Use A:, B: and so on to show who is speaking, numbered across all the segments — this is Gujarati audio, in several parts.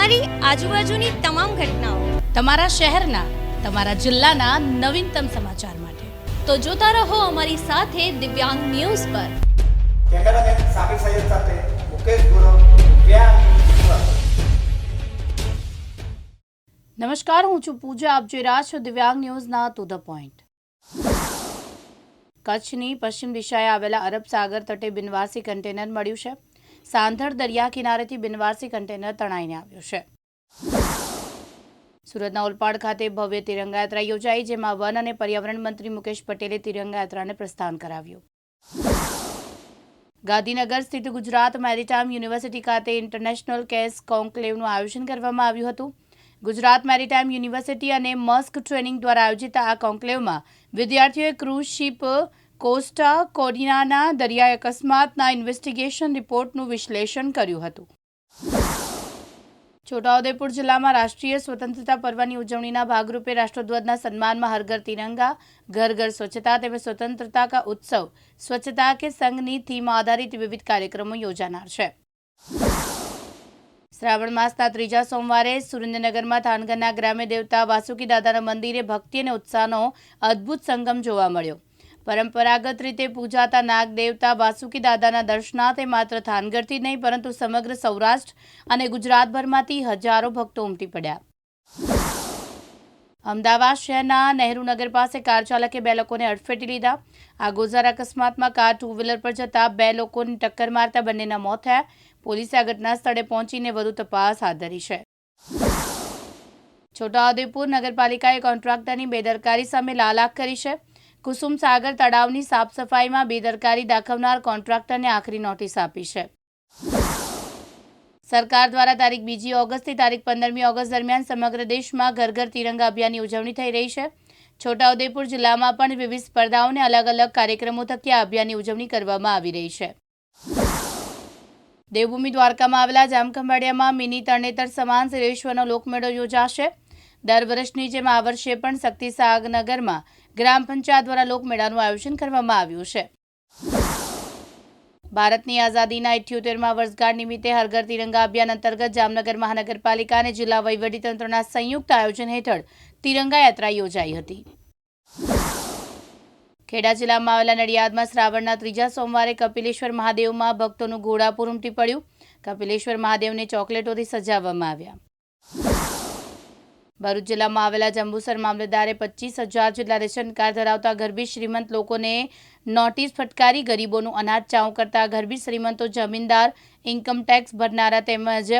A: તમારી આજુબાજુની તમામ ઘટનાઓ,
B: તમારા શહેરના, તમારા જિલ્લાના નવીનતમ સમાચાર માટે
A: તો જોતા રહો અમારી સાથે દિવ્યાંગ ન્યૂઝ પર.
C: કેમેરામેન સાબિર સૈયદ સાથે મુકેશ ગુરવ, દિવ્યાંગ ન્યૂઝ.
B: નમસ્કાર, હું છું પૂજા. આપ જોઈ રહ્યા છો દિવ્યાંગ ન્યૂઝના ટુ ધ પોઈન્ટ. કચ્છની પશ્ચિમ દિશાએ આવેલા અરબ સાગર તટે બિનવારસી કન્ટેનર મળ્યું છે. સાંધળ દરિયા કિનારેથી બિનવારસી કન્ટેનર તણાઈને આવ્યું છે. સુરતના ઓલપાડ ખાતે ભવ્ય તિરંગા યાત્રા યોજાઈ, જેમાં વન અને પર્યાવરણ મંત્રી મુકેશ પટેલે તિરંગા યાત્રાને પ્રસ્થાન કરાવ્યું. ગાંધીનગર સ્થિત ગુજરાત મેરીટાઈમ યુનિવર્સિટી ખાતે ઇન્ટરનેશનલ કેસ કોન્ક્લેવનું આયોજન કરવામાં આવ્યું હતું. ગુજરાત મેરીટાઈમ યુનિવર્સિટી અને મસ્ક ટ્રેનિંગ દ્વારા આયોજિત આ કોન્ક્લેવમાં વિદ્યાર્થીઓએ ક્રૂઝ શિપ કોસ્ટા કોડિનાના દરિયાઈ અકસ્માતના ઇન્વેસ્ટિગેશન રિપોર્ટનું વિશ્લેષણ કર્યું હતું. છોટાઉદેપુર જિલ્લામાં રાષ્ટ્રીય સ્વતંત્રતા પર્વની ઉજવણીના ભાગરૂપે રાષ્ટ્રધ્વજના સન્માનમાં હર ઘર તિરંગા, ઘર ઘર સ્વચ્છતા તેમજ સ્વતંત્રતા કા ઉત્સવ સ્વચ્છતા કે સંઘની થીમ આધારિત વિવિધ કાર્યક્રમો યોજાનાર છે. શ્રાવણ માસના ત્રીજા સોમવારે સુરેન્દ્રનગરમાં થાનગરના ગ્રામ્ય દેવતા વાસુકી દાદાના મંદિરે ભક્તિ અને ઉત્સાહનો અદ્ભુત સંગમ જોવા મળ્યો. પરંપરાગત રીતે પૂજાતા નાગ દેવતા વાસુકી દાદાના દર્શનાર્થે માત્ર થાનગઢથી નહીં પરંતુ સમગ્ર સૌરાષ્ટ્ર અને ગુજરાતભરમાંથી હજારો ભક્તો ઉમટી પડ્યા. અમદાવાદ શહેરના નહેરુનગર પાસે કાર ચાલકે 2 લોકોને અડફેટે લીધા. આ ગોઝાર અકસ્માતમાં કાર 2 વ્હીલર પર જતા 2 લોકોને ટક્કર મારતા બંનેના મોત થયા. પોલીસે આ ઘટના સ્થળે પહોંચીને વધુ તપાસ હાથ ધરી છે. છોટાઉદેપુર નગરપાલિકાએ કોન્ટ્રાક્ટરની બેદરકારી સામે લાલાખ કરી છે. કુસુમ સાગર તળાવની સાફ સફાઈમાં બેદરકારી દાખવનાર કોન્ટ્રાક્ટરને આખરી નોટિસ આપી છે. સરકાર દ્વારા તારીખ 2 ઓગસ્ટથી તારીખ 15મી ઓગસ્ટ દરમિયાન સમગ્ર દેશમાં ઘર ઘર તિરંગા અભિયાનની ઉજવણી થઈ રહી છે. છોટાઉદેપુર જિલ્લામાં પણ વિવિધ સ્પર્ધાઓને અલગ અલગ કાર્યક્રમો થકી આ અભિયાનની ઉજવણી કરવામાં આવી રહી છે. દેવભૂમિ દ્વારકામાં આવેલા જામખંભાળિયામાં મિની તરણેતર સમાન સિદ્ધેશ્વરનો લોકમેળો યોજાશે. દર વર્ષની જેમ આ વર્ષે પણ શક્તિસાગરનગરમાં ગ્રામ પંચાયત દ્વારા લોકમેળાનું આયોજન કરવામાં આવ્યું છે. ભારતની આઝાદીના 78મા વર્ષગાંઠ નિમિત્તે હર ઘર તિરંગા અભિયાન અંતર્ગત જામનગર મહાનગરપાલિકા અને જિલ્લા વહીવટીતંત્રના સંયુક્ત આયોજન હેઠળ તિરંગા યાત્રા યોજાઈ હતી. ખેડા જિલ્લામાં આવેલા નડિયાદમાં શ્રાવણના ત્રીજા સોમવારે કપિલેશ્વર મહાદેવમાં ભક્તોનું ઘોડાપૂર ઉમટી પડ્યું. કપિલેશ્વર મહાદેવને ચોકલેટોથી સજાવવામાં આવ્યા. ભરૂચ જિલ્લામાં આવેલા જંબુસર મામલતદારે 25,000 જેટલા રેશન કાર્ડ ધરાવતા ગરબી શ્રીમંત લોકોને નોટિસ ફટકારી ગરીબોનું અનાજ ચાઉં કરતા ગરબી શ્રીમંતો જમીનદાર, ઇન્કમટેક્સ ભરનારા તેમજ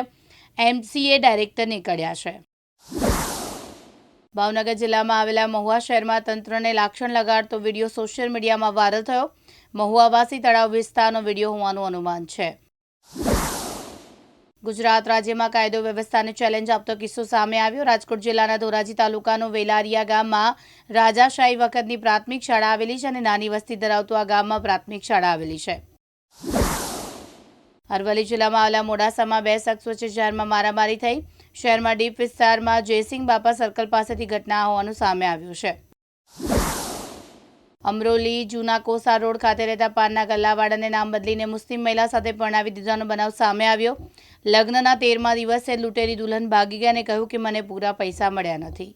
B: MCA ડાયરેક્ટર નીકળ્યા છે. ભાવનગર જિલ્લામાં આવેલા મહુવા શહેરમાં તંત્રને લાક્ષણ લગાડતો વિડીયો સોશિયલ મીડિયામાં વાયરલ થયો. મહુવાવાસી તળાવ વિસ્તારનો વિડીયો હોવાનું અનુમાન છે. ગુજરાત રાજ્યમાં કાયદો વ્યવસ્થાને ચેલેન્જ આપતો કિસ્સો સામે આવ્યો. રાજકોટ જિલ્લાના ધોરાજી તાલુકાનું વેલારિયા ગામમાં રાજાશાહી વખતની પ્રાથમિક શાળા આવેલી છે અને નાની વસ્તી ધરાવતું આ ગામમાં પ્રાથમિક શાળા આવેલી છે. અરવલ્લી જિલ્લામાં આવેલા મોડાસામાં 2 શખ્સ વચ્ચે જાહેરમાં મારામારી થઈ. શહેરમાં ડીપ વિસ્તારમાં જયસિંહ બાપા સર્કલ પાસેથી ઘટના હોવાનું સામે આવ્યું છે. અમરોલી જૂના કોસા રોડ ખાતે રહેતા પાનના ગલ્લાવાળાને નામ બદલીને મુસ્લિમ મહિલા સાથે પરણાવી દીધાનો બનાવ સામે આવ્યો. લગ્નના 13મા દિવસે લૂંટેરી દુલ્હન ભાગી ગઈ અને કહ્યું કે મને પૂરા પૈસા મળ્યા નથી.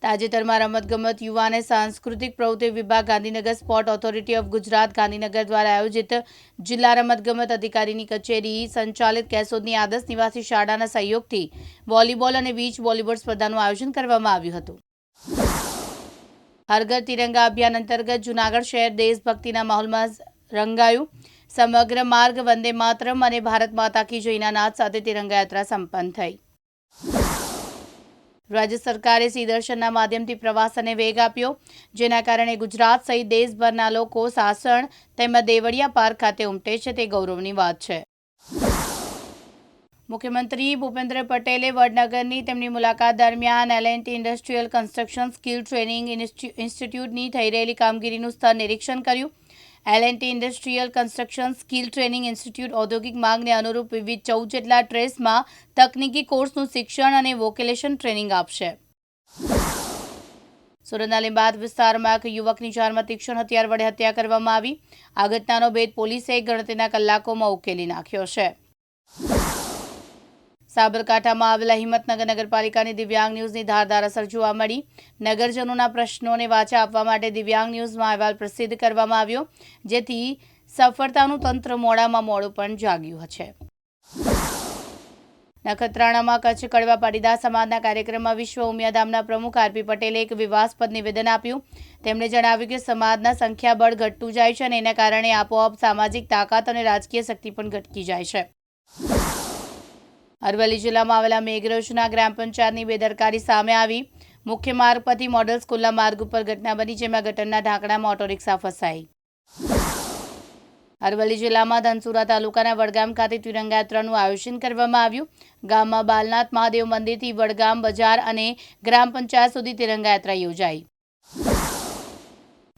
B: તાજેતરમાં રમતગમત, યુવા અને સાંસ્કૃતિક પ્રવૃત્તિ વિભાગ, Gandhinagar sport authority of Gujarat Gandhinagar દ્વારા આયોજિત જિલ્લા રમતગમત અધિકારીની કચેરી સંચાલિત કેશોદની આદર્શ નિવાસી શાળાના સહયોગથી વોલીબોલ અને બીચ વોલીબોલ સ્પર્ધાનું આયોજન કરવામાં આવ્યું હતું. હર ઘર તિરંગા અભિયાન અંતર્ગત જૂનાગઢ શહેર દેશભક્તિના માહોલમાં રંગાયું. સમગ્ર માર્ગ વંદે માતરમ અને ભારત માતા કી જયના નાદ સાથે તિરંગા યાત્રા સંપન્ન થઈ. રાજ્ય સરકારે સી દર્શનના માધ્યમથી પ્રવાસનને વેગ આપ્યો, જેના કારણે ગુજરાત સહિત દેશભરના લોકો સાસણ તેમજ દેવળિયા પાર્ક ખાતે ઉમટે છે. તે ગૌરવની વાત છે. મુખ્યમંત્રી ભૂપેન્દ્ર પટેલે વડનગરની તેમની મુલાકાત દરમિયાન L&T industrial construction skill training ઇન્સ્ટિટ્યૂટની થઈ રહેલી કામગીરીનું સ્તર નિરીક્ષણ કર્યું. L&T industrial construction skill training institute ઔદ્યોગિક માંગને અનુરૂપ વિવિધ 14 જેટલા ટ્રેસમાં તકનીકી કોર્સનું શિક્ષણ અને વોકેલેશન ટ્રેનિંગ આપશે. સુરતના લીંબાદ વિસ્તારમાં એક યુવકની જાનમાં તીક્ષ્ણ હથિયાર વડે હત્યા કરવામાં આવી. આ ઘટનાનો ભેદ પોલીસે ગણતરીના કલાકોમાં ઉકેલી નાખ્યો છે. સાબરકાંઠામાં આવેલા હિંમતનગર નગરપાલિકાની દિવ્યાંગ ન્યૂઝની ધારદાર અસર જોવા મળી. નગરજનોના પ્રશ્નોને વાચા આપવા માટે દિવ્યાંગ ન્યૂઝમાં અહેવાલ પ્રસિદ્ધ કરવામાં આવ્યો, જેથી સફળતાનું તંત્ર મોડામાં મોડું પણ જાગ્યું છે. નખત્રાણામાં કચ્છ કડવા પાટીદાર સમાજના કાર્યક્રમમાં વિશ્વ ઉમિયાધામના પ્રમુખ આરપી પટેલે એક વિવાદાસ્પદ નિવેદન આપ્યું. તેમણે જણાવ્યું કે સમાજના સંખ્યાબળ ઘટતું જાય છે અને એના કારણે આપોઆપ સામાજિક તાકાત અને રાજકીય શક્તિ પણ ઘટકી જાય છે. અરવલ્લી જિલ્લામાં આવેલા મેઘરજના ગ્રામ પંચાયતની બેદરકારી સામે આવી. મુખ્ય માર્ગ પરથી મોડલ સ્કૂલના માર્ગ ઉપર ઘટના બની, જેમાં ગટરના ઢાંકણામાં ઓટો રિક્ષા ફસાઈ. અરવલ્લી જિલ્લામાં ધનસુરા તાલુકાના વડગામ ખાતે તિરંગા યાત્રાનું આયોજન કરવામાં આવ્યું. ગામમાં બાલનાથ મહાદેવ મંદિરથી વડગામ બજાર અને ગ્રામ પંચાયત સુધી તિરંગા યાત્રા યોજાઈ.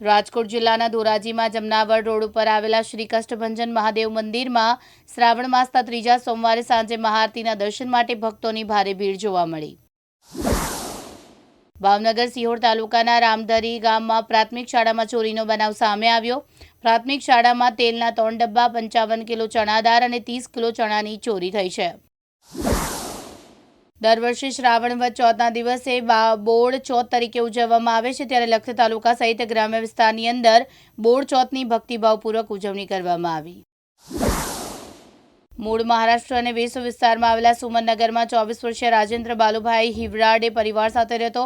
B: રાજકોટ જિલ્લાના ધોરાજીમાં જમનાવડ રોડ ઉપર આવેલા શ્રી કષ્ટભંજન મહાદેવ મંદિરમાં શ્રાવણ માસના ત્રીજા સોમવારે સાંજે મહાઆરતીના દર્શન માટે ભક્તોની ભારે ભીડ જોવા મળી. ભાવનગર સિહોર તાલુકાના રામધરી ગામમાં પ્રાથમિક શાળામાં ચોરીનો બનાવ સામે આવ્યો. પ્રાથમિક શાળામાં તેલના 3 ડબ્બા, 55 કિલો ચણા દાળ અને 30 કિલો ચણાની ચોરી થઈ છે. દર વર્ષે શ્રાવણ વદ ચોથના દિવસે બોળ ચોથ તરીકે ઉજવવામાં આવે છે, ત્યારે લખતર તાલુકા સહિત ગ્રામ્ય વિસ્તારની અંદર બોળ ચોથની ભક્તિભાવપૂર્વક ઉજવણી કરવામાં આવી. મૂળ મહારાષ્ટ્ર અને વેસુ વિસ્તારમાં આવેલા સુમનનગરમાં 24 વર્ષીય રાજેન્દ્ર બાલુભાઈ હિવરાડે પરિવાર સાથે રહેતો.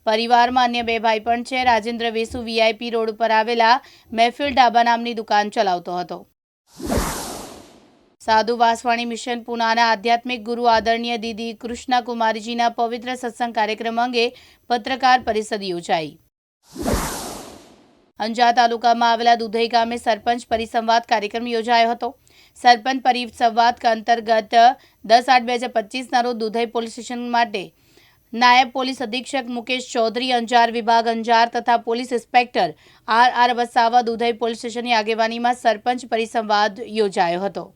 B: પરિવારમાં અન્ય 2 ભાઈ પણ છે. રાજેન્દ્ર વેસુ VIP રોડ ઉપર આવેલા મહેફિલ ઢાબા નામની દુકાન ચલાવતો હતો. સાધુ વાસવાણી મિશન પૂનાના આધ્યાત્મિક ગુરુ આદરણીય દીદી કૃષ્ણા કુમારીજીના પવિત્ર સત્સંગ કાર્યક્રમ અંગે પત્રકાર પરિષદ યોજાઈ. અંજાર તાલુકામાં આવેલા દુધઈ ગામે સરપંચ પરિસંવાદ કાર્યક્રમ યોજાયો હતો. સરપંચ પરિસંવાદ અંતર્ગત 10/8/2025ના રોજ દુધઈ પોલીસ સ્ટેશન માટે નાયબ પોલીસ અધિક્ષક મુકેશ ચૌધરી, અંજાર વિભાગ અંજાર તથા police inspector RR Vasava Dudhai police સ્ટેશનની આગેવાનીમાં સરપંચ પરિસંવાદ યોજાયો હતો.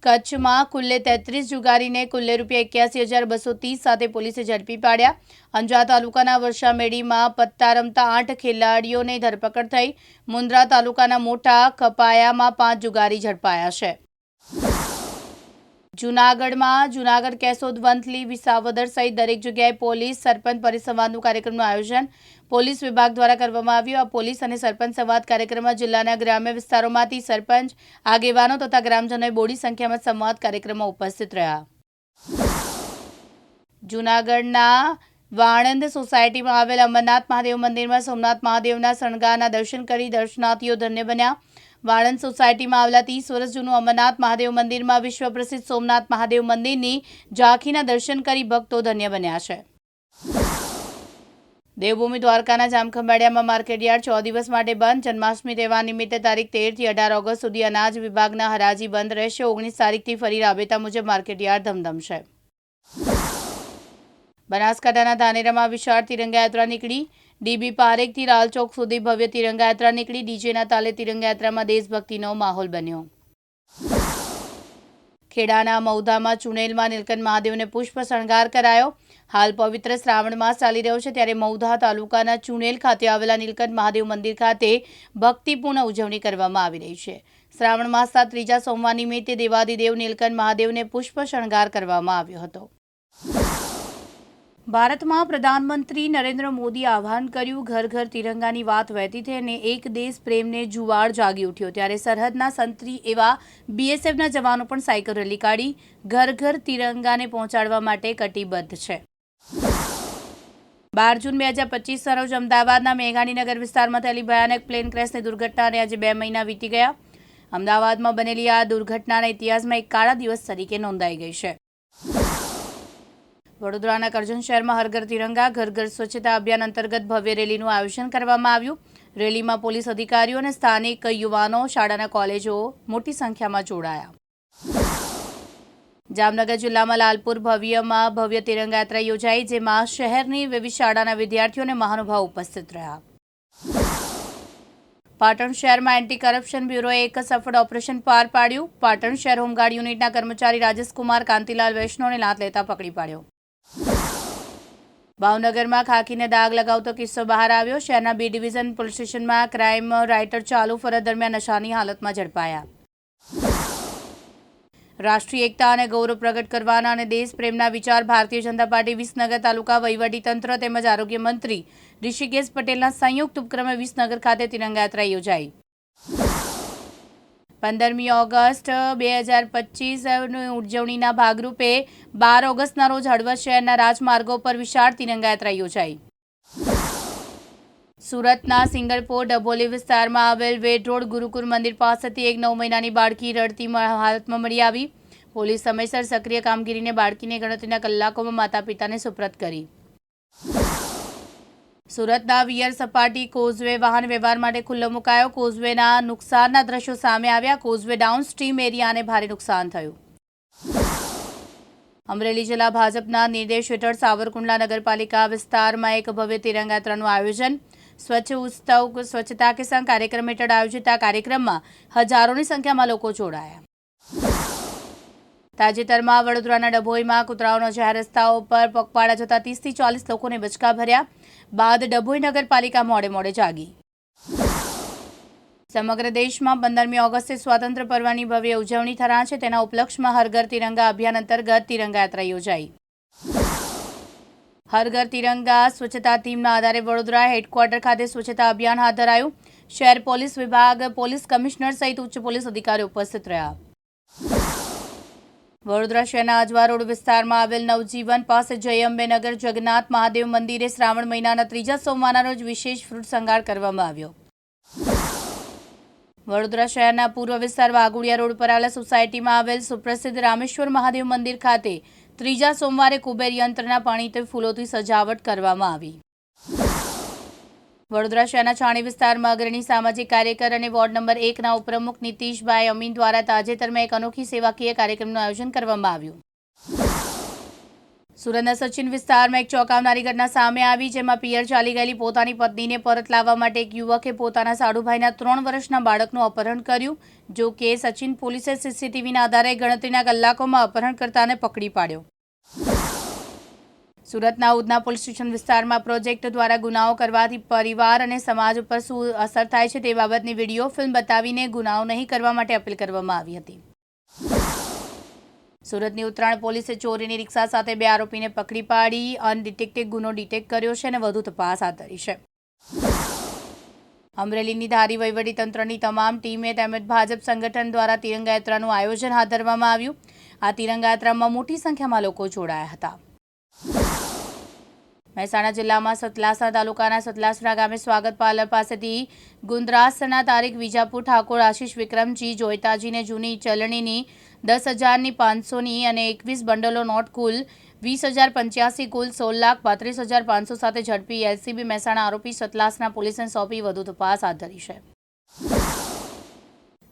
B: કચ્છમાં કુલ્લે 33 જુગારીને કુલ્લે ₹81,230 સાથે પોલીસે ઝડપી પાડ્યા. અંજાર તાલુકાના વર્ષામેડીમાં પત્તા રમતા 8 ખેલાડીઓને ધરપકડ થઈ. મુન્દ્રા તાલુકાના મોટા કપાયામાં 5 જુગારી ઝડપાયા છે. જૂનાગઢમાં જૂનાગઢ, કેશોદ, વંથલી, વિસાવદર સહિત દરેક જગ્યાએ પોલીસ સરપંચ પરિસંવાદનું કાર્યક્રમનું આયોજન પોલીસ વિભાગ દ્વારા કરવામાં આવ્યું. આ પોલીસ અને સરપંચ સંવાદ કાર્યક્રમમાં જિલ્લાના ગ્રામ્ય વિસ્તારોમાંથી સરપંચ, આગેવાનો તથા ગ્રામજનોએ બોડી સંખ્યામાં સંવાદ કાર્યક્રમમાં ઉપસ્થિત રહ્યા. જૂનાગઢના વાણંદ સોસાયટીમાં આવેલ અમરનાથ મહાદેવ મંદિરમાં સોમનાથ મહાદેવના શણગારના દર્શન કરી દર્શનાર્થીઓ ધન્ય બન્યા. વાણંદ સોસાયટીમાં આવેલા 30 વર્ષ જૂનું અમરનાથ મહાદેવ મંદિરમાં વિશ્વ પ્રસિદ્ધ સોમનાથ મહાદેવ મંદિરની ઝાંખીના દર્શન કરી ભક્તો ધન્ય બન્યા છે. દેવભૂમિ દ્વારકાના જામખંભાળિયામાં માર્કેટયાર્ડ 6 દિવસ માટે બંધ. જન્માષ્ટમી તહેવાર નિમિત્તે તારીખ 13 થી 18 ઓગસ્ટ સુધી અનાજ વિભાગના હરાજી બંધ રહેશે. 19 તારીખથી ફરી રાબેતા મુજબ માર્કેટયાર્ડ ધમધમશે. બનાસકાંઠાના ધાનેરામાં વિશાળ તિરંગા યાત્રા નીકળી. DB પારેખથી લાલચોક સુધી ભવ્ય તિરંગા યાત્રા નીકળી. ડીજેના તાલે તિરંગા યાત્રામાં દેશભક્તિનો માહોલ બન્યો. ખેડાના મૌધામાં ચુણેલમાં નીલકંઠ મહાદેવને પુષ્પ શણગાર કરાયો. હાલ પવિત્ર શ્રાવણ માસ ચાલી રહ્યો છે, ત્યારે મૌધા તાલુકાના ચુણેલ ખાતે આવેલા નીલકંઠ મહાદેવ મંદિર ખાતે ભક્તિપૂર્ણ ઉજવણી કરવામાં આવી રહી છે. શ્રાવણ માસના ત્રીજા સોમવાર નિમિત્તે દેવાદિદેવ નીલકંઠ મહાદેવને પુષ્પ શણગાર કરવામાં આવ્યો હતો. ભારતમાં પ્રધાનમંત્રી નરેન્દ્ર મોદીએ આહ્વાન કર્યું, ઘર ઘર તિરંગાની વાત વહેતી થઈ અને એક દેશ પ્રેમને જુવાળ જાગી ઉઠ્યો. ત્યારે સરહદના સંત્રી એવા BSFના જવાનો પણ સાયકલ રેલી કાઢી ઘર ઘર તિરંગાને પહોંચાડવા માટે કટિબદ્ધ છે. 12 જૂન 2025ના રોજ અમદાવાદના મેઘાણીનગર વિસ્તારમાં થયેલી ભયાનક પ્લેન ક્રેશની દુર્ઘટનાને આજે 2 મહિના વીતી ગયા. અમદાવાદમાં બનેલી આ દુર્ઘટનાના ઇતિહાસમાં એક કાળા દિવસ તરીકે નોંધાઈ ગઈ છે. વડોદરાના કરજણ શહેરમાં હર ઘર તિરંગા ઘર ઘર સ્વચ્છતા અભિયાન અંતર્ગત ભવ્ય રેલીનું આયોજન કરવામાં આવ્યું. રેલીમાં પોલીસ અધિકારીઓ અને સ્થાનિક યુવાનો, શાળાના કોલેજો મોટી સંખ્યામાં જોડાયા. જામનગર જિલ્લામાં લાલપુર ભવ્ય તિરંગા યાત્રા યોજાઈ, જેમાં શહેરની વિવિધ શાળાના વિદ્યાર્થીઓ અને મહાનુભાવો ઉપસ્થિત રહ્યા. પાટણ શહેરમાં એન્ટી કરપ્શન બ્યુરોએ એક સફળ ઓપરેશન પાર પાડ્યું. પાટણ શહેર હોમગાર્ડ યુનિટના કર્મચારી રાજેશકુમાર કાંતિલાલ વૈષ્ણવને લાત લેતા પકડી પાડ્યો. ભાવનગરમાં ખાખીને દાગ લગાવતો કિસ્સો બહાર આવ્યો. શહેરના B ડિવિઝન પોલીસ સ્ટેશનમાં ક્રાઇમ રાઇટર ચાલુ ફરજ દરમિયાન નશાની હાલતમાં ઝડપાયા. રાષ્ટ્રીય એકતા અને ગૌરવ પ્રગટ કરવાના અને દેશ પ્રેમના વિચાર ભારતીય જનતા પાર્ટી વિસનગર તાલુકા વહીવટીતંત્ર તેમજ આરોગ્ય મંત્રી ઋષિકેશ પટેલના સંયુક્ત ઉપક્રમે વિસનગર ખાતે તિરંગા યાત્રા યોજાઈ। 15મી ઓગસ્ટ 2025 ઉજવણીના ભાગરૂપે 12 ઓગસ્ટના રોજ હળવદ શહેરના રાજમાર્ગો પર વિશાળ તિરંગા યાત્રા યોજાઈ। સુરતના સિંગલપોર ડભોલી વિસ્તારમાં આવેલ વેડ રોડ ગુરુકુળ મંદિર પાસેથી એક 9 મહિનાની બાળકી રડતી હાલતમાં મળી આવી। પોલીસ સમયસર સક્રિય કામગીરીને બાળકીને ગણતરીના કલાકોમાં માતા પિતાને સુપ્રત કરી। સુરતના વિયર સપાટી કોઝવે વાહન વ્યવહાર માટે ખુલ્લો મુકાયો। કોઝવેના નુકસાનના દ્રશ્યો સામે આવ્યા। કોઝવે ડાઉન સ્ટ્રીમ એરિયાને ભારે નુકસાન થયું। અમરેલી જિલ્લા ભાજપના નિર્દેશ હેઠળ સાવરકુંડલા નગરપાલિકા વિસ્તારમાં એક ભવ્ય તિરંગા યાત્રાનું આયોજન। સ્વચ્છ ઉત્સવ સ્વચ્છતા કે સંગ કાર્યક્રમ હેઠળ આયોજિત આ કાર્યક્રમમાં હજારોની સંખ્યામાં લોકો જોડાયા। તાજેતરમાં વડોદરાના ડભોઈમાં કૂતરાઓના જાહેર રસ્તાઓ પર પગપાળા જતા 30 થી 40 લોકોને બચકા ભર્યા બાદ ડભોઈ નગરપાલિકા મોડે જાગી। સમગ્ર દેશમાં 15મી ઓગસ્ટે સ્વાતંત્ર્ય પર્વની ભવ્ય ઉજવણી થનાર છે। તેના ઉપલક્ષમાં હર ઘર તિરંગા અભિયાન અંતર્ગત તિરંગા યાત્રા યોજાઈ। હર ઘર તિરંગા સ્વચ્છતા થીમના આધારે વડોદરા હેડક્વાર્ટર ખાતે સ્વચ્છતા અભિયાન હાથ ધરાયું। શહેર પોલીસ વિભાગ, પોલીસ કમિશનર સહિત ઉચ્ચ પોલીસ અધિકારીઓ ઉપસ્થિત રહ્યા। વડોદરા શહેરના અજવા રોડ વિસ્તારમાં આવેલ નવજીવન પાસે જય અંબે નગર જગન્નાથ મહાદેવ મંદિરે શ્રાવણ મહિનાના 3જા સોમવારના રોજ વિશેષ ફ્રૂટ શણગાર કરવામાં આવ્યો। વડોદરા શહેરના પૂર્વ વિસ્તાર વાઘોડિયા રોડ પર આવેલા સોસાયટીમાં આવેલ સુપ્રસિદ્ધ રામેશ્વર મહાદેવ મંદિર ખાતે 3જા સોમવારે કુબેર યંત્રના પાણીથી ફૂલોથી સજાવટ કરવામાં આવી। વડોદરા શહેરના છાણી વિસ્તારમાં અગ્રણી સામાજિક કાર્યકર અને વોર્ડ નંબર 1ના ઉપપ્રમુખ નીતિશભાઈ અમીન દ્વારા તાજેતરમાં એક અનોખી સેવાકીય કાર્યક્રમનું આયોજન કરવામાં આવ્યું। સુરતના સચિન વિસ્તારમાં એક ચોંકાવનારી ઘટના સામે આવી, જેમાં પિયર ચાલી ગયેલી પોતાની પત્નીને પરત લાવવા માટે એક યુવકે પોતાના સાડુભાઈના 3 વર્ષના બાળકનું અપહરણ કર્યું। જો કે સચિન પોલીસે સીસીટીવીના આધારે ગણતરીના કલાકોમાં અપહરણકર્તાને પકડી પાડ્યો। સુરતના ઉધના પોલીસ સ્ટેશન વિસ્તારમાં પ્રોજેક્ટ દ્વારા ગુનાઓ કરવાથી પરિવાર અને સમાજ ઉપર શું અસર થાય છે તે બાબતની વિડીયો ફિલ્મ બતાવીને ગુનાઓ નહીં કરવા માટે અપીલ કરવામાં આવી હતી। સુરતની ઉત્તરાયણ પોલીસે ચોરીની રિક્ષા સાથે 2 આરોપીને પકડી પાડી અનડિટેક્ટેડ ગુનો ડિટેક્ટ કર્યો છે અને વધુ તપાસ હાથ ધરી છે। અમરેલીની ધારી વહીવટીતંત્રની તમામ ટીમે તેમજ ભાજપ સંગઠન દ્વારા તિરંગા યાત્રાનું આયોજન હાથ ધરવામાં આવ્યું। આ તિરંગા યાત્રામાં મોટી સંખ્યામાં લોકો જોડાયા હતા। મહેસાણા જિલ્લામાં સતલાસણા તાલુકાના સતલાસણા ગામે સ્વાગત પાર્લર પાસેથી ગુંદરાસના તારીખ વિજાપુર ઠાકોર આશીષ વિક્રમજી જોઈતાજીને જૂની ચલણીની 10,000ની 500ની અને 21 બંડલો નોટ કુલ 20,085 કુલ 16,32,500 સાથે ઝડપી એલસીબી મહેસાણા આરોપી સતલાસણા પોલીસને સોંપી વધુ તપાસ હાથ ધરી છે।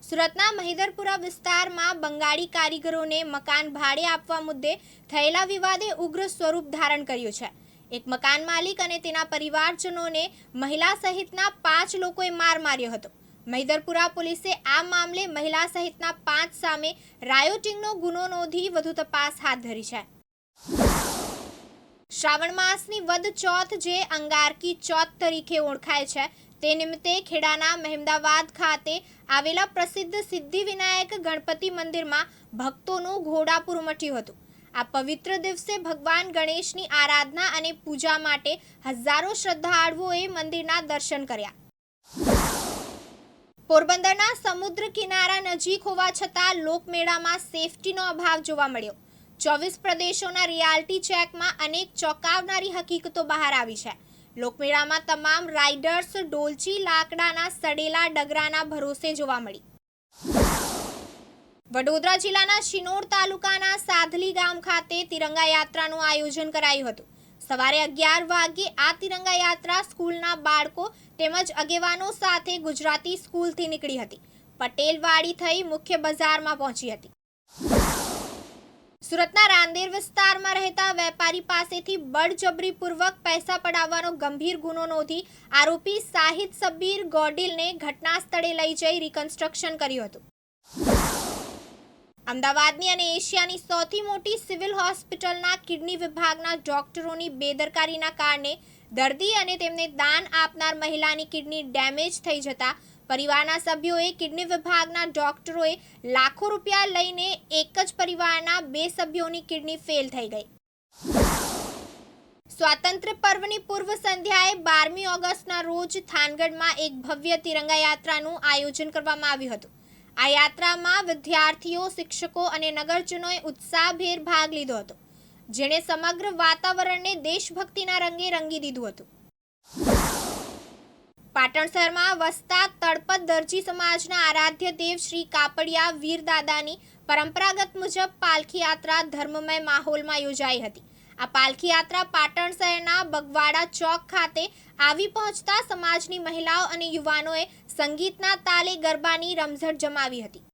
D: સુરતના મહિધરપુરા વિસ્તારમાં બંગાળી કારીગરોને મકાન ભાડે આપવા મુદ્દે થયેલા વિવાદે ઉગ્ર સ્વરૂપ ધારણ કર્યું છે। એક મકાન માલિક અને તેના પરિવારજનોને મહિલા સહિતના 5 લોકોએ માર માર્યો હતો। મહિધરપુરા પોલીસે આ મામલે મહિલા સહિતના 5 સામે રાયોટિંગનો ગુનો નોંધી વધુ તપાસ હાથ ધરી છે। શ્રાવણ માસની વદ ચોથ જે અંગારકી ચોથ તરીકે ઓળખાય છે, તે નિમિત્તે ખેડાના મહેમદાવાદ ખાતે આવેલા પ્રસિદ્ધ સિદ્ધિવિનાયક ગણપતિ મંદિરમાં ભક્તોનું ઘોડાપૂર ઉમટ્યું હતું। આ પવિત્ર દિવસે ભગવાન ગણેશની આરાધના અને પૂજા માટે હજારો શ્રદ્ધાળુઓએ મંદિરના દર્શન કર્યા। પોરબંદરના સમુદ્ર કિનારા નજીક હોવા છતાં લોકમેળામાં સેફટીનો અભાવ જોવા મળ્યો। 24 પ્રદેશોના રિયાલિટી ચેકમાં અનેક ચોંકાવનારી હકીકતો બહાર આવી છે। લોકમેળામાં તમામ રાઇડર્સ ડોલચી લાકડાના સડેલા ડગરાના ભરોસે જોવા મળી। વડોદરા જિલ્લાના શિનોર તાલુકાના સાધલી ગામ ખાતે તિરંગા યાત્રાનું આયોજન કરાયું હતું। સવારે 11 વાગ્યે આ તિરંગા યાત્રા સ્કૂલના બાળકો તેમજ આગેવાનો સાથે ગુજરાતી સ્કૂલથી નીકળી હતી। પટેલવાડી થઈ મુખ્ય બજારમાં પહોંચી હતી। સુરતના રાંદેર વિસ્તારમાં રહેતા વેપારી પાસેથી બળજબરીપૂર્વક પૈસા પડાવવાનો ગંભીર ગુનો નોંધી આરોપી સાહિદ સબ્બીર ગોડિલને ઘટના સ્થળે લઈ જઈ રિકન્સ્ટ્રક્શન કર્યું હતું। અમદાવાદની અને એશિયાની સૌથી મોટી સિવિલ હોસ્પિટલના કિડની વિભાગના ડોક્ટરોની બેદરકારીના કારણે દર્દી અને તેમને દાન આપનાર મહિલાની કિડની ડેમેજ થઈ જતા પરિવારના સભ્યોએ કિડની વિભાગના ડોક્ટરોએ લાખો રૂપિયા લઈને એક જ પરિવારના 2 સભ્યોની કિડની ફેલ થઈ ગઈ. સ્વાતંત્ર્ય પર્વની પૂર્વ સંધ્યાએ 12મી ઓગસ્ટના રોજ થાનગઢમાં એક ભવ્ય તિરંગા યાત્રાનું આયોજન કરવામાં આવ્યું હતું. આ યાત્રામાં વિદ્યાર્થીઓ, શિક્ષકો અને નગરજનોએ ઉત્સાહભેર ભાગ લીધો હતો, જેણે સમગ્ર વાતાવરણને દેશભક્તિના રંગે રંગી દીધું હતું. પાટણ શહેરમાં વસતા તળપદ દરજી સમાજના આરાધ્ય દેવ શ્રી કાપડિયા વીરદાદાની પરંપરાગત મુજબ પાલખી યાત્રા ધર્મમય માહોલમાં યોજાઈ હતી. આ પાલખી યાત્રા પાટણ શહેરના બગવાડા ચોક ખાતે આવી પહોંચતા સમાજની મહિલાઓ અને યુવાનોએ સંગીતના તાલે ગરબાની રમઝટ જમાવી હતી.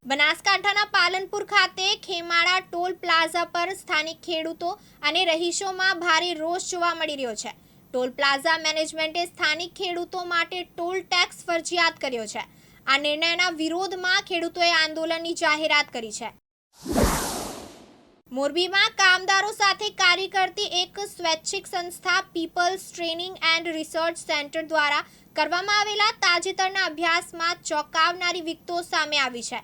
D: બનાસકાંઠાના પાલનપુર ખાતે ખેમાળા ટોલ પ્લાઝા પર સ્થાનિક ખેડૂતો અને રહીશોમાં ભારે રોષ જોવા મળી રહ્યો છે. ટોલ પ્લાઝા મેનેજમેન્ટે સ્થાનિક ખેડૂતો માટે ટોલ ટેક્સ ફરજિયાત કર્યો છે. આ નિર્ણયના વિરોધમાં ખેડૂતોએ આંદોલનની જાહેરાત કરી છે. મોરબીમાં કામદારો સાથે કાર્ય કરતી એક સ્વૈચ્છિક સંસ્થા people's training and research centre દ્વારા કરવામાં આવેલા તાજેતરના અભ્યાસમાં ચોંકાવનારી વિગતો સામે આવી છે.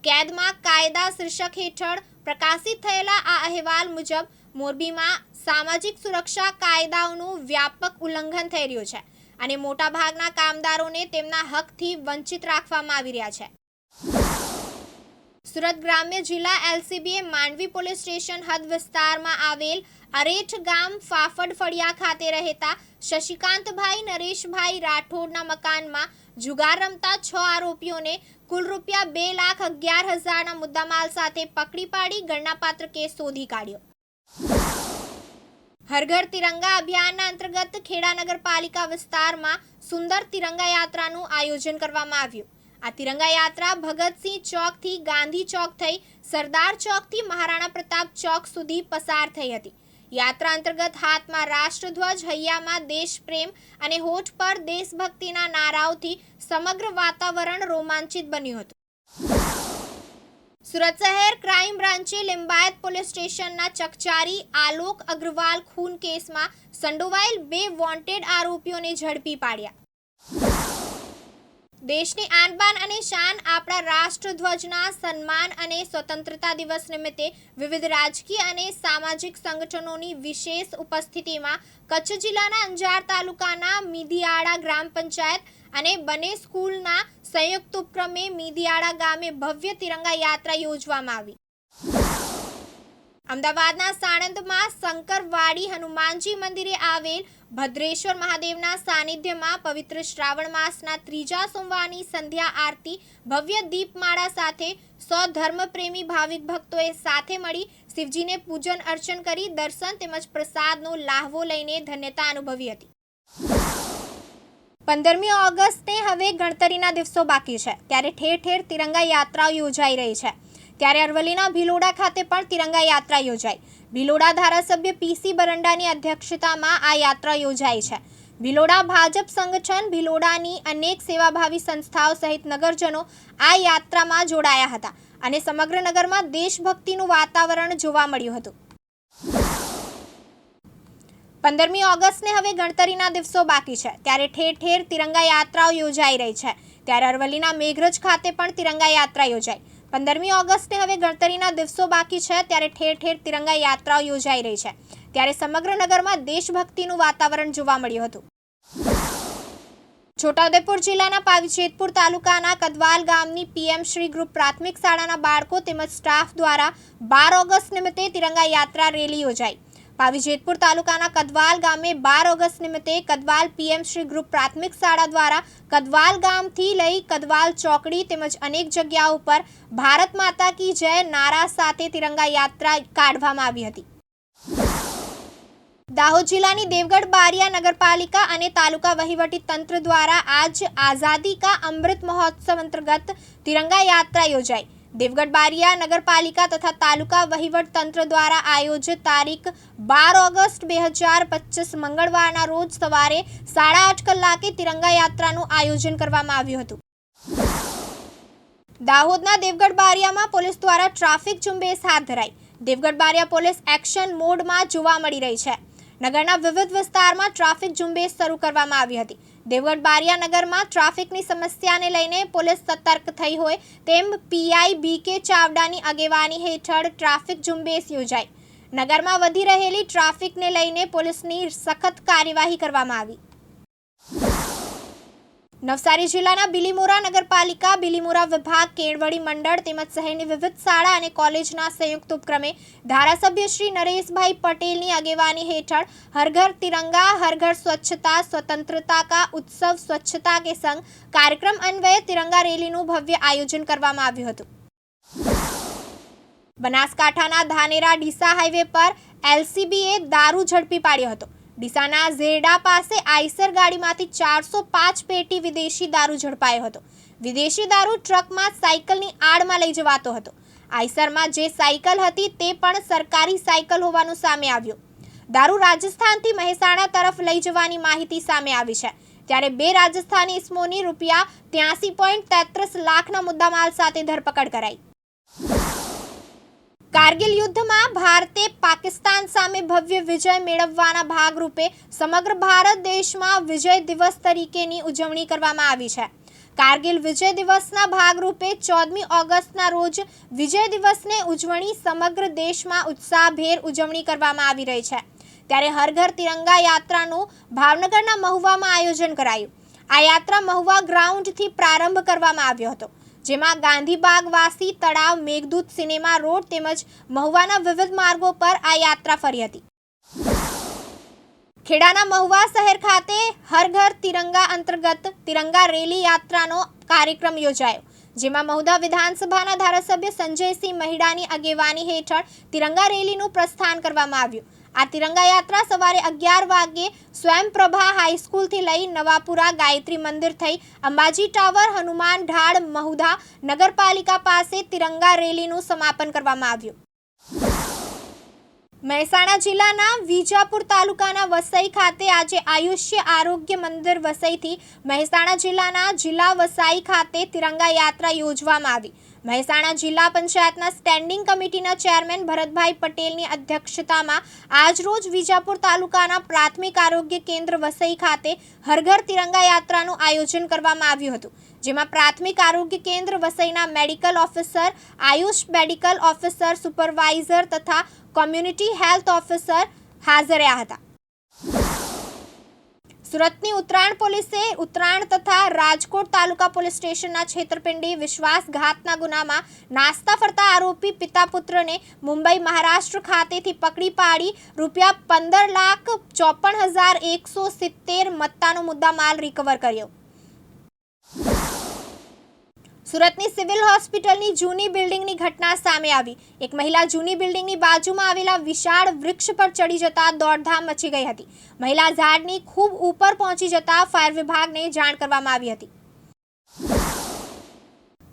D: કેદમાં કાયદા શીર્ષક હેઠળ પ્રકાશિત થયેલા આ અહેવાલ મુજબ મોરબીમાં સામાજિક સુરક્ષા કાયદાઓનું વ્યાપક ઉલ્લંઘન થઈ રહ્યું છે અને મોટાભાગના કામદારોને તેમના હકથી વંચિત રાખવામાં આવી રહ્યા છે. સુરત ગ્રામ્ય જિલ્લા એલસીબીએ માંડવી પોલીસ સ્ટેશન હદ વિસ્તારમાં આવેલ અરેઠ ગામ ફાફડ ફળિયા ખાતે રહેતા શશિકાંતભાઈ નરેશભાઈ રાઠોડના મકાનમાં જુગાર રમતા 6 આરોપીઓને કુલ રૂપિયા 2,11,000ના મુદ્દામાલ સાથે પકડી પાડી ગણનાપાત્ર કેસ શોધી કાઢ્યો. હર ઘર તિરંગા અભિયાનના અંતર્ગત ખેડા નગરપાલિકા વિસ્તારમાં સુંદર તિરંગા યાત્રાનું આયોજન કરવામાં આવ્યું. આ તિરંગા યાત્રા ભગતસિંહ ચોકથી ગાંધી ચોક થઈ સરદાર ચોકથી મહારાણા પ્રતાપ ચોક સુધી પસાર થઈ હતી. યાત્રા અંતર્ગત હાથમાં રાષ્ટ્રધ્વજ, હૈયામાં દેશપ્રેમ અને હોઠ પર દેશભક્તિના નારાઓથી સમગ્ર વાતાવરણ રોમાંચિત બન્યું હતું. સુરત શહેર ક્રાઇમ બ્રાન્ચે લિંબાયત પોલીસ સ્ટેશનના ચકચારી આલોક અગ્રવાલ ખૂન કેસમાં સંડોવાયેલ 2 વોન્ટેડ આરોપીઓને ઝડપી પાડ્યા. દેશની આનબાન અને શાન આપણા રાષ્ટ્રધ્વજના સન્માન અને સ્વતંત્રતા દિવસ નિમિત્તે વિવિધ રાજકીય અને સામાજિક સંગઠનોની વિશેષ ઉપસ્થિતિમાં કચ્છ જિલ્લાના અંજાર તાલુકાના મીદિયાળા ગ્રામ પંચાયત અને બને સ્કૂલના સંયુક્ત ઉપક્રમે મીદિયાળા ગામે ભવ્ય તિરંગા યાત્રા યોજવામાં આવી. અમદાવાદના સાણંદમાં શંકરવાડી હનુમાનજી મંદિરે આવેલ ભદ્રેશ્વર મહાદેવના સાનિધ્યમાં પવિત્ર શ્રાવણ માસના 3જા સોમવારની સંધ્યા આરતી ભવ્ય દીપમાળા સાથે 100 ધર્મપ્રેમી ભાવિક ભક્તોએ સાથે મળી શિવજીને પૂજન અર્ચન કરી દર્શન તેમજ પ્રસાદનો લાહવો લઈને ધન્યતા અનુભવી હતી. 15મી ઓગસ્ટે હવે ગણતરીના દિવસો બાકી છે, ત્યારે ઠેર ઠેર તિરંગા યાત્રાઓ યોજાઈ રહી છે. ત્યારે અરવલ્લીના ભિલોડા ખાતે પણ તિરંગા યાત્રા યોજાઈ. ભિલોડા ધારાસભ્ય પીસી બરંડાની અધ્યક્ષતામાં આ યાત્રા યોજાઈ છે. ભિલોડા ભાજપ સંગઠન, ભિલોડાની અનેક સેવાભાવી સંસ્થાઓ સહિત નગરજનો આ યાત્રામાં જોડાયા હતા અને સમગ્ર નગરમાં દેશભક્તિનું વાતાવરણ જોવા મળ્યું હતું. 15મી ઓગસ્ટને હવે ગણતરીના દિવસો બાકી છે, ત્યારે ઠેર ઠેર તિરંગા યાત્રાઓ યોજાઈ રહી છે. ત્યારે અરવલ્લીના મેઘરજ ખાતે પણ તિરંગા યાત્રા યોજાઈ. 15મી ઓગસ્ટે હવે ગણતરીના દિવસો બાકી છે, ત્યારે ઠેર ઠેર તિરંગા યાત્રાઓ યોજાઈ રહી છે. ત્યારે સમગ્ર નગરમાં દેશભક્તિનું વાતાવરણ જોવા મળ્યું હતું. છોટાઉદેપુર જિલ્લાના પાવીજેતપુર તાલુકાના કદવાલ ગામની પીએમ શ્રી ગ્રુપ પ્રાથમિક શાળાના બાળકો તેમજ સ્ટાફ દ્વારા 12 ઓગસ્ટ નિમિત્તે તિરંગા યાત્રા રેલી યોજાઈ. પાવીજેતપુર તાલુકાના કદવાલ ગામે 12 ઓગસ્ટ નિમિત્તે કદવાલ પીએમ શ્રી ગ્રુપ પ્રાથમિક શાળા દ્વારા કદવાલ ગામથી લઈ કદવાલ ચોકડી તેમજ અનેક જગ્યાઓ પર ભારત માતા કી જય નારા સાથે તિરંગા યાત્રા કાઢવામાં આવી હતી. દાહોદ જિલ્લાની દેવગઢ બારિયા નગરપાલિકા અને તાલુકા વહીવટી તંત્ર દ્વારા આજ આઝાદી કા અમૃત મહોત્સવ અંતર્ગત તિરંગા યાત્રા યોજાઈ. દેવગઢ બારિયા નગરપાલિકા તથા તાલુકા વહીવટ તંત્ર દ્વારા આયોજિત તારીખ 12 ઓગસ્ટ 2025 મંગળવારના રોજ સવારે 8:30 કલાકે તિરંગા યાત્રાનું આયોજન કરવામાં આવ્યું હતું. દાહોદના દેવગઢ બારિયામાં પોલીસ દ્વારા ટ્રાફિક ઝુંબેશ હાથ ધરાઈ. દેવગઢ બારિયા પોલીસ એક્શન મોડમાં જોવા મળી રહી છે. નગરના વિવિધ વિસ્તારમાં ટ્રાફિક ઝુંબેશ શરૂ કરવામાં આવી હતી. દેવગઢ બારિયા નગરમાં ટ્રાફિકની સમસ્યાને લઈને પોલીસ સતર્ક થઈ હોય તેમ પીઆઈ BK ચાવડાની આગેવાની હેઠળ ટ્રાફિક ઝુંબેશ યોજાઈ. નગરમાં વધી રહેલી ટ્રાફિકને લઈને પોલીસની સખત કાર્યવાહી કરવામાં આવી. નવસારી જિલ્લાના બિલીમોરા નગરપાલિકા, બિલીમોરા વિભાગ, કેળવણી મંડળ તેમજ શહેરની વિવિધ શાળા અને કોલેજના સંયુક્ત ઉપક્રમે ધારાસભ્ય શ્રી નરેશભાઈ પટેલની આગેવાની હેઠળ હર ઘર તિરંગા, હર ઘર સ્વચ્છતા, સ્વતંत्रता का उत्सव स्वच्छता के संग कार्यक्रम अन्वये तिरंगा રેલીનું ભવ્ય આયોજન કરવામાં આવ્યું હતું. બનાસકાંઠાના ધાનેરા ડીસા હાઈવે પર LCBએ દારૂ ઝડપી પાડ્યો હતો. ડીસાના ઝેરડા પાસે આઈસર ગાડીમાંથી 405 પેટી વિદેશી દારૂ ઝડપાયો હતો. વિદેશી દારૂ ટ્રકમાં સાયકલની આડમાં લઈ જવાતો હતો. આઈસરમાં જે સાયકલ હતી તે પણ સરકારી સાયકલ હોવાનું સામે આવ્યું. દારૂ રાજસ્થાનથી મહેસાણા તરફ લઈ જવાની માહિતી સામે આવી છે. ત્યારે 2 રાજસ્થાની ઇસમોની ₹83.33 લાખના મુદ્દામાલ સાથે ધરપકડ કરાઈ. કારગિલ યુદ્ધમાં ભારતે પાકિસ્તાન સામે ભવ્ય વિજય મેળવવાના ભાગરૂપે સમગ્ર ભારત દેશમાં વિજય દિવસ તરીકેની ઉજવણી કરવામાં આવી છે. કારગિલ વિજય દિવસના ભાગરૂપે 14મી ઓગસ્ટના રોજ વિજય દિવસની ઉજવણી સમગ્ર દેશમાં ઉત્સાહભેર ઉજવણી કરવામાં આવી રહી છે. ત્યારે હર ઘર તિરંગા યાત્રાનું ભાવનગરના મહુવામાં આયોજન કરાયું. આ યાત્રા મહુવા ગ્રાઉન્ડથી પ્રારંભ કરવામાં આવ્યો હતો, જેમાં ગાંધીબાગવાસી તળાવ, મેઘદૂત સિનેમા રોડ તેમજ મહુવાના વિવિધ માર્ગો પર આ યાત્રા ફરી હતી. ખેડાના મહુવા શહેર ખાતે હર ઘર તિરંગા અંતર્ગત તિરંગા રેલી યાત્રાનો કાર્યક્રમ યોજાયો, જેમાં મહુવા વિધાનસભાના ધારાસભ્ય સંજયસિંહ મહિડાની આગેવાની હેઠળ તિરંગા રેલીનું પ્રસ્થાન કરવામાં આવ્યું. આ તિરંગા યાત્રા સવારે 11 વાગ્યે સ્વયંપ્રભા હાઈસ્કૂલથી લઈ નવાપુરા ગાયત્રી મંદિર થઈ અંબાજી ટાવર, હનુમાન ઢાળ, મહુધા નગરપાલિકા પાસે તિરંગા રેલીનું સમાપન કરવામાં આવ્યું. મહેસાણા જિલ્લાના વિજાપુર તાલુકાના વસઈ ખાતે આજે આયુષ્ય આરોગ્ય મંદિર વસઈથી મહેસાણા જિલ્લાના જિલ્લા વસાઈ ખાતે તિરંગા યાત્રા યોજવામાં આવી. મહેસાણા જિલ્લા પંચાયતના સ્ટેન્ડિંગ કમિટીના ચેરમેન ભરતભાઈ પટેલની અધ્યક્ષતામાં આજરોજ વિજાપુર તાલુકાના પ્રાથમિક આરોગ્ય કેન્દ્ર વસઈ ખાતે હર ઘર તિરંગા યાત્રાનું આયોજન કરવામાં આવ્યું હતું, જેમાં પ્રાથમિક આરોગ્ય કેન્દ્ર વસઈના medical officer, Ayush medical officer, supervisor તથા કોમ્યુનિટી હેલ્થ ઓફિસર હાજર રહ્યા હતા. સુરતની ઉત્તરાયણ પોલીસે ઉત્તરાયણ તથા રાજકોટ તાલુકા પોલીસ સ્ટેશનના છેતરપિંડી વિશ્વાસઘાતના ગુનામાં નાસ્તા ફરતા આરોપી પિતા પુત્રને મુંબઈ, મહારાષ્ટ્ર ખાતેથી પકડી પાડી ₹15,54,170 મત્તાનો મુદ્દામાલ રિકવર કર્યો. સુરતની સિવિલ હોસ્પિટલની જૂની બિલ્ડિંગની ઘટના સામે આવી. એક મહિલા જૂની બિલ્ડિંગની બાજુમાં આવેલા વિશાળ વૃક્ષ પર ચડી જતા દોડધામ મચી ગઈ હતી. મહિલા ઝાડની ખૂબ ઉપર પહોંચી જતા ફાયર વિભાગને જાણ કરવામાં આવી હતી.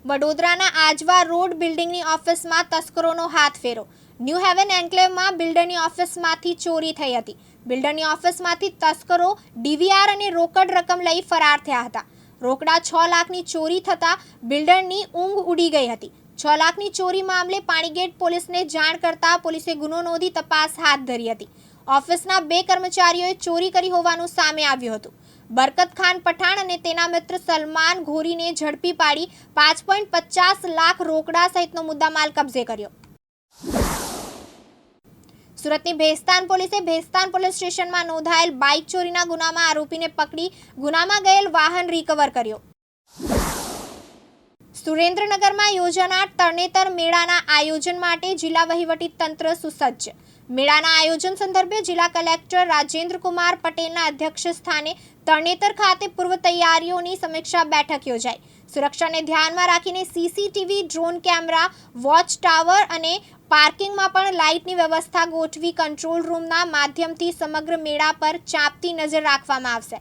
D: વડોદરાના આજવા રોડ બિલ્ડિંગની ઓફિસમાં તસ્કરોનો હાથ ફેરો. ન્યૂ હેવન એન્કલેવમાં બિલ્ડરની ઓફિસમાંથી ચોરી થઈ હતી. બિલ્ડરની ઓફિસમાંથી તસ્કરો DVR અને રોકડ રકમ લઈ ફરાર થયા હતા. રોકડા 6 લાખની ચોરી થતાં બિલ્ડરની ઊંઘ ઉડી ગઈ હતી. 6 લાખની ચોરી મામલે પાણીગેટ પોલીસને જાણ કરતા પોલીસે ગુનો નોંધી તપાસ હાથ ધરી હતી. ઓફિસના 2 કર્મચારીઓએ ચોરી કરી હોવાનું સામે આવ્યું હતું. બરકત ખાન પઠાણ અને તેના મિત્ર સલમાન ઘોરીને ઝડપી પાડી 5.50 લાખ રોકડા સહિતનો મુદ્દામાલ કબજે કર્યો. સુરતની ભેસ્તાન પોલીસે ભેસ્તાન પોલીસ સ્ટેશનમાં નોંધાયેલ બાઇક ચોરીના ગુનામાં આરોપીને પકડી ગુનામાં ગયેલ વાહન રિકવર કર્યો. સુરેન્દ્રનગરમાં યોજાનાર તરણેતર મેળાના આયોજન માટે જિલ્લા વહીવટી તંત્ર સુસજ્જ. મેળાના આયોજન સંદર્ભે જિલ્લા કલેક્ટર રાજેન્દ્ર કુમાર પટેલના અધ્યક્ષસ્થાને તરણેતર ખાતે પૂર્વ તૈયારીઓની સમીક્ષા બેઠક યોજાઈ. સુરક્ષાને ધ્યાનમાં રાખીને CCTV, drone camera, watch tower અને પાર્કિંગમાં પણ લાઇટની વ્યવસ્થા ગોઠવી કંટ્રોલ રૂમના માધ્યમથી સમગ્ર મેળા પર ચાંપતી નજર રાખવામાં આવશે.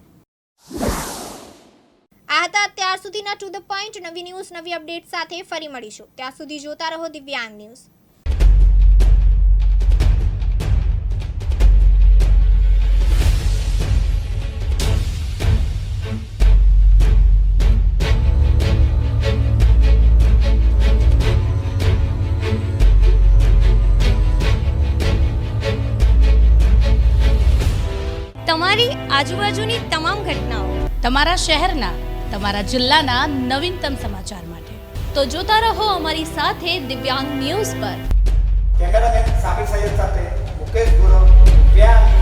D: આ હતા અત્યાર સુધીના ટુ ધ પોઈન્ટ. નવી ન્યૂઝ, નવી અપડેટ સાથે ફરી મળીશું. ત્યાં સુધી જોતા રહો દિવ્યાંગ ન્યૂઝ.
A: તમારી આજુબાજુની તમામ ઘટનાઓ
B: તમારા શહેરના, તમારા જિલ્લાના નવીનતમ સમાચાર માટે.
A: તો જોતા રહો અમારી સાથે દિવ્યાંગ ન્યૂઝ પર.
C: કેમેરામેન સાબિર સૈયદ સાથે મુકેશ ગુરવ, દિવ્યાંગ